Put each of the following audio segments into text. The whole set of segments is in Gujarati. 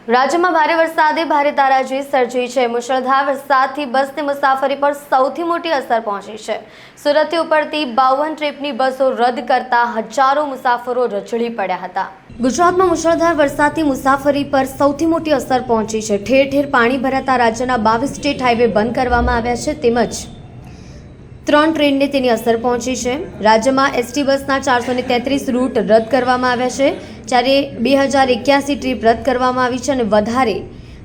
રાજ્યમાં ભારે વરસાદે ભારે તારાજી સર્જી છે। મુશળધાર વરસાદથી બસની મુસાફરી પર સૌથી મોટી અસર પહોંચી છે। સુરતથી ઉપડતી 52 ટ્રીપની બસો રદ કરતા હજારો મુસાફરો રજળી પડ્યા હતા। ગુજરાતમાં મુશળધાર વરસાદથી મુસાફરી પર સૌથી મોટી અસર પહોંચી છે। ઠેર ઠેર પાણી ભરાતા રાજ્યના 22 સ્ટેટ હાઈવે બંધ કરવામાં આવ્યા છે, તેમજ 3 ટ્રેનને તેની અસર પહોંચી છે। રાજ્યમાં એસટી બસના 433 રૂટ રદ કરવામાં આવ્યા છે, જ્યારે 2081 ટ્રીપ રદ કરવામાં આવી છે અને વધારે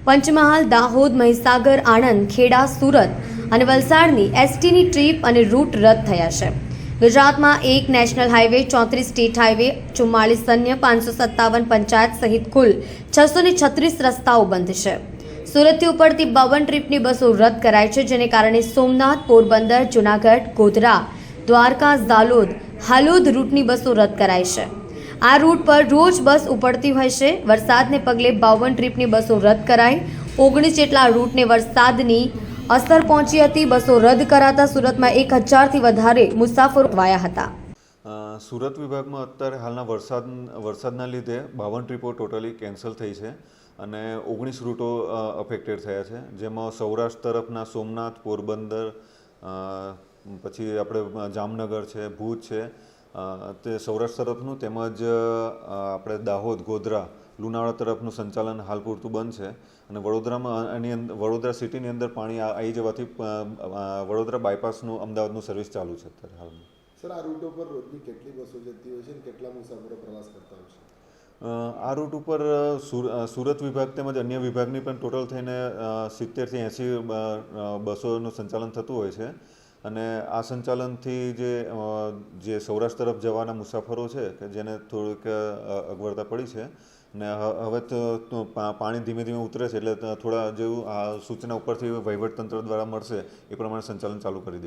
પંચમહાલ, દાહોદ, મહીસાગર, આણંદ, ખેડા, સુરત અને વલસાડની એસટીની ટ્રીપ અને રૂટ રદ થયા છે। ગુજરાતમાં 1 નેશનલ હાઈવે, 34 સ્ટેટ હાઈવે, 44 અન્ય, 557 પંચાયત સહિત કુલ 636 રસ્તાઓ બંધ છે। સુરતથી ઉપડતી 52 ટ્રીપની બસો રદ કરાઈ છે, જેને કારણે સોમનાથ, પોરબંદર, જૂનાગઢ, ગોધરા, દ્વારકા, ઝાલોદ, હાલોદ રૂટની બસો રદ કરાઈ છે। આ રૂટ પર રોજ બસ ઉપડતી હોય છે। વરસાદને પગલે 52 ટ્રીપની બસો રદ કરાઈ। 19 જેટલા રૂટને વરસાદની અસર પહોંચી હતી। બસો રદ કરાતા સુરતમાં 1000થી વધારે મુસાફરો વાયા હતા। સુરત વિભાગમાં અત્યારે હાલના વરસાદના લીધે 52 ટ્રીપો ટોટલી કેન્સલ થઈ છે અને 19 રૂટો અફેક્ટેડ થયા છે, જેમાં સૌરાષ્ટ્ર તરફના સોમનાથ, પોરબંદર, પછી આપણે જામનગર છે, ભુજ છે, તે સૌરાષ્ટ્ર તરફનું, તેમજ આપણે દાહોદ, ગોધરા, લુણાવાડા તરફનું સંચાલન હાલ પૂરતું બંધ છે અને વડોદરા સિટીની અંદર પાણી આવી જવાથી વડોદરા બાયપાસનું અમદાવાદનું સર્વિસ ચાલુ છે અત્યારે હાલમાં। સર, આ રૂટ ઉપર રોજની કેટલી બસો જતી હોય છે અને કેટલા મુસાફરો પ્રવાસ કરતા હોય છે? આ રૂટ ઉપર સુરત વિભાગ તેમજ અન્ય વિભાગની પણ ટોટલ થઈને 70થી 80 બસોનું સંચાલન થતું હોય છે અને આ સંચાલનથી જે સૌરાષ્ટ્ર તરફ જવાના મુસાફરો છે કે જેને થોડીક અગવડતા પડી છે અને હવે તો પાણી ધીમે ધીમે ઉતરે છે, એટલે થોડા જેવું આ સૂચના ઉપરથી વહીવટતંત્ર દ્વારા મળશે એ પ્રમાણે સંચાલન ચાલુ કરી દેવું।